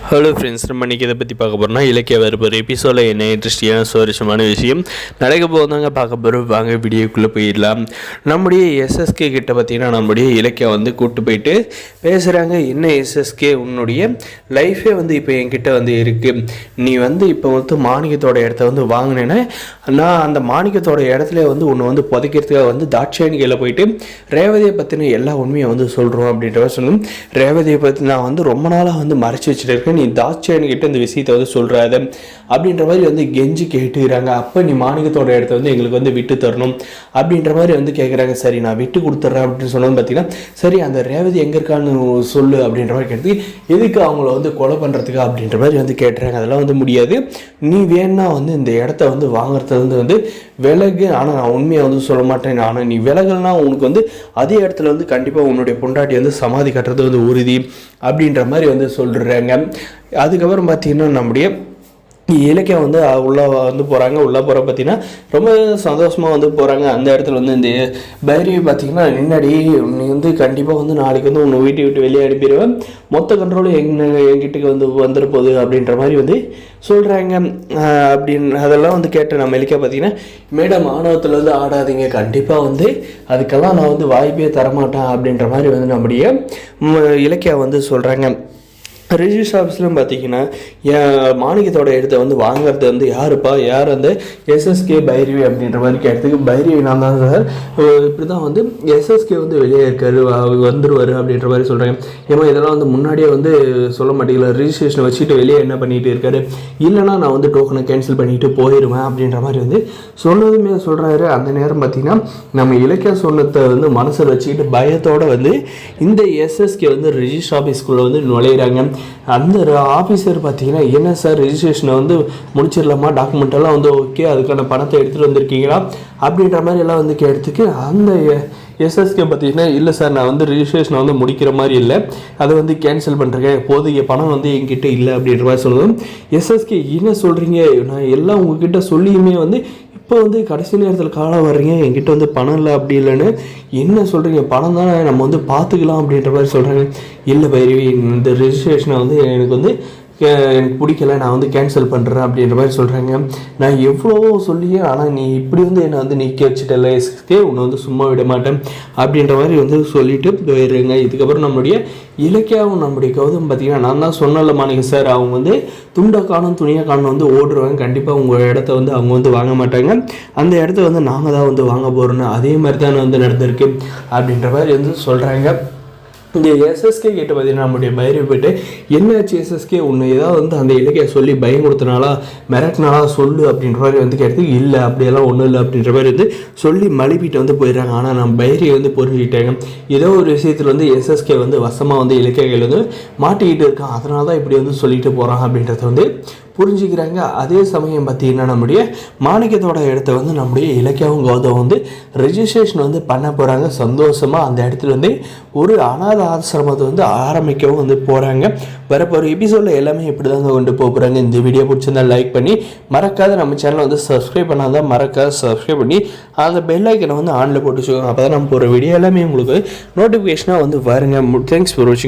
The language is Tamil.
ஹலோ ஃப்ரெண்ட்ஸ், நம்ம இன்றைக்கி இதை பற்றி பார்க்க போகிறோம்னா இலக்கிய வரப்போகிற எபிசோடில் என்ன இன்ட்ரெஸ்டிங்கான சுவாரஸ்யமான விஷயம் நடக்க போதாங்க பார்க்க போகிறோம். வாங்க வீடியோக்குள்ளே போயிடலாம். நம்முடைய எஸ்எஸ்கே கிட்ட பார்த்திங்கன்னா நம்முடைய இலக்கியம் வந்து கூப்பிட்டு போயிட்டு பேசுகிறாங்க. என்ன எஸ்எஸ்கே, உன்னுடைய லைஃபே வந்து இப்போ என்கிட்ட வந்து இருக்குது. நீ வந்து இப்போ வந்து மாணிக்கத்தோட இடத்த வந்து வாங்கினேன்னா நான் அந்த மாணிக்கத்தோட இடத்துல வந்து உன்னை வந்து புதைக்கிறதுக்காக வந்து தாட்சாயணிகையில் போயிட்டு ரேவதியை பற்றின எல்லா உண்மையை வந்து சொல்கிறோம் அப்படின்ற சொல்லணும். ரேவதியை பற்றி நான் வந்து ரொம்ப நாளாக வந்து மறைச்சி வச்சுட்டு இருக்கேன், நீ தாட்சாயணிகிட்ட இந்த விஷயத்தை வந்து சொல்கிறாத அப்படின்ற மாதிரி வந்து கெஞ்சி கேட்டுக்கிறாங்க. அப்போ நீ மாணிக்கத்தோட இடத்த வந்து எங்களுக்கு வந்து விட்டு தரணும் அப்படின்ற மாதிரி வந்து கேட்குறாங்க. சரி, நான் விட்டு கொடுத்துட்றேன் அப்படின்னு சொன்னோன்னு பார்த்தீங்கன்னா, சரி அந்த ரேவதி எங்கே இருக்கான்னு சொல்லு அப்படின்ற மாதிரி கேட்டு எதுக்கு அவங்கள வந்து கொலை பண்ணுறதுக்கு அப்படின்ற மாதிரி வந்து கேட்டுறாங்க. அதெல்லாம் வந்து முடியாது, நீ வேணா வந்து இந்த இடத்த வந்து வாங்குறது வந்து விலகு, ஆனால் நான் உண்மையை வந்து சொல்ல மாட்டேன். ஆனால் நீ விலகல்னா உனக்கு வந்து அதே இடத்துல வந்து கண்டிப்பாக உன்னுடைய பொண்டாட்டி வந்து சமாதி கட்டுறது வந்து உறுதி அப்படின்ற மாதிரி வந்து சொல்கிறாங்க. அதுக்கப்புறம் பார்த்தீங்கன்னா நம்முடைய இலக்கியம் வந்து உள்ளே வந்து போகிறாங்க. உள்ளே போகிற பார்த்தீங்கன்னா ரொம்ப சந்தோஷமாக வந்து போகிறாங்க. அந்த இடத்துல வந்து இந்த பைரவி பார்த்தீங்கன்னா முன்னாடி நீ வந்து கண்டிப்பாக வந்து நாளைக்கு வந்து உன்னை வீட்டை விட்டு வெளியே அனுப்பிடுவேன், மொத்த கண்ட்ரோலும் எங்கிட்டுக்கு வந்து வந்துட போகுது அப்படின்ற மாதிரி வந்து சொல்கிறாங்க. அப்படின்னு அதெல்லாம் வந்து கேட்ட நம்ம இலக்கியம் பார்த்தீங்கன்னா, மேடம் ஆணவத்தில் வந்து ஆடாதீங்க, கண்டிப்பாக வந்து அதுக்கெல்லாம் நான் வந்து வாய்ப்பே தரமாட்டேன் அப்படின்ற மாதிரி வந்து நம்முடைய இலக்கியம் வந்து சொல்கிறாங்க. ரிஜிஸ்டர் ஆஃபீஸ்லாம் பார்த்தீங்கன்னா மாணிக்கத்தோட இடத்த வந்து வாங்குறது வந்து யாருப்பா, யார் அந்த எஸ்எஸ்கே பைரவி அப்படின்ற மாதிரி கேட்டதுக்கு, பைரவி நான் தான் சார், இப்படி தான் வந்து எஸ்எஸ்கே வந்து வெளியே இருக்காரு, வந்துடுவார் அப்படின்ற மாதிரி சொல்கிறாங்க. ஏமா இதெல்லாம் வந்து முன்னாடியே வந்து சொல்ல மாட்டேங்கல, ரிஜிஸ்ட்ரேஷனை வச்சுட்டு வெளியே என்ன பண்ணிகிட்டு இருக்காரு, இல்லைனா நான் வந்து டோக்கனை கேன்சல் பண்ணிட்டு போயிடுவேன் அப்படின்ற மாதிரி வந்து சொன்னதுமே சொல்கிறாரு. அந்த நேரம் பார்த்திங்கன்னா நம்ம இலக்கிய சொன்னத்தை வந்து மனசில் வச்சுக்கிட்டு பயத்தோடு வந்து இந்த எஸ்எஸ்கே வந்து ரிஜிஸ்டர் ஆஃபீஸ்குள்ளே வந்து நுழையிறாங்க. அந்த ஆஃபீஸர் பார்த்தீங்கன்னா, என்ன சார் ரிஜிஸ்ட்ரேஷனை வந்து முடிச்சிடலாமா, டாக்குமெண்ட்டெல்லாம் வந்து ஓகே, அதுக்கான பணத்தை எடுத்துகிட்டு வந்திருக்கீங்களா அப்படின்ற மாதிரி எல்லாம் வந்து கேட்டதுக்கு அந்த எஸ்எஸ்கே பார்த்தீங்கன்னா, இல்லை சார் நான் வந்து ரிஜிஸ்ட்ரேஷனை வந்து முடிக்கிற மாதிரி இல்லை, அதை வந்து கேன்சல் பண்ணுறேன், போதிய பணம் வந்து என்கிட்ட இல்லை அப்படின்ற மாதிரி சொல்லுவோம். எஸ்எஸ்கே என்ன சொல்கிறீங்க, நான் எல்லாம் உங்ககிட்ட சொல்லியுமே வந்து இப்போ வந்து கடைசி நேரத்தில் காலம் வர்றீங்க, என்கிட்ட வந்து பணம் இல்லை அப்படி இல்லைன்னு என்ன சொல்கிறீங்க, பணம் தானே நம்ம வந்து பார்த்துக்கலாம் அப்படின்ற மாதிரி சொல்கிறாங்க. இல்லை பைரவி, இந்த ரிஜிஸ்ட்ரேஷனை வந்து எனக்கு பிடிக்கல, நான் வந்து கேன்சல் பண்ணுறேன் அப்படின்ற மாதிரி சொல்கிறாங்க. நான் எவ்வளவோ சொல்லியே, ஆனால் நீ இப்படி வந்து என்னை வந்து நீக்கி வச்சுட்டல எஸ்கே, உன்னை வந்து சும்மா விட மாட்டேன் அப்படின்ற மாதிரி வந்து சொல்லிட்டு போயிடுறேங்க. இதுக்கப்புறம் நம்மளுடைய இலக்கியாவும் நம்முடைய கௌதம் பார்த்தீங்கன்னா, நான் தான் சொன்னல மாணிக்க சார், அவங்க வந்து துண்டை காணும் துணியை காணும் வந்து ஓடுருவாங்க, கண்டிப்பாக உங்கள் இடத்த வந்து அவங்க வந்து வாங்க மாட்டாங்க, அந்த இடத்த வந்து நாங்கள் தான் வந்து வாங்க போகிறோன்னு, அதே மாதிரி தான் வந்து நடந்திருக்கு அப்படின்ற மாதிரி வந்து சொல்கிறாங்க. இங்கே எஸ்எஸ்கே கிட்ட பார்த்தீங்கன்னா நம்முடைய பைரவி போய்ட்டு, என்னாச்சு எஸ்எஸ்கே, உன்னை ஏதாவது வந்து அந்த இலக்கிய சொல்லி பயம் கொடுத்தனாலா மிரட்டினாலா சொல்லு அப்படின்ற மாதிரி வந்து கேட்டது, இல்லை அப்படியெல்லாம் ஒன்றும் இல்லை அப்படின்ற மாதிரி வந்து சொல்லி மழுப்பிட்டு வந்து போயிடுறாங்க. ஆனால் நம்ம பைரவி வந்து புரிஞ்சுக்கிட்டாங்க, ஏதோ ஒரு விஷயத்தில் வந்து எஸ்எஸ்கே வந்து வசமாக வந்து இலக்கியங்கள் வந்து மாட்டிக்கிட்டு இருக்கான், அதனால தான் இப்படி வந்து சொல்லிட்டு போகிறான் அப்படின்றத வந்து புரிஞ்சுக்கிறாங்க. அதே சமயம் பார்த்தீங்கன்னா நம்முடைய மாணிக்கத்தோட இடத்த வந்து நம்முடைய இலக்கியாவும் கௌதம் வந்து ரெஜிஸ்ட்ரேஷன் வந்து பண்ண போகிறாங்க. சந்தோஷமாக அந்த இடத்துல வந்து ஒரு அநாத ஆசிரமத்தை வந்து ஆரம்பிக்கவும் வந்து போகிறாங்க. வரப்போகிற எபிசோடில் எல்லாமே இப்படி தாங்க கொண்டு போகிறாங்க. இந்த வீடியோ பிடிச்சிருந்தா லைக் பண்ணி, மறக்காத நம்ம சேனலை வந்து சப்ஸ்கிரைப் பண்ணாதான் மறக்காத சப்ஸ்கிரைப் பண்ணி அந்த பெல் ஐக்கனை வந்து ஆனில் போட்டு வச்சுக்கோங்க. அப்போ தான் நம்ம போகிற வீடியோ எல்லாமே உங்களுக்கு நோட்டிஃபிகேஷனாக வந்து வருங்க. தேங்க்ஸ் ஃபார் வாட்சிங்.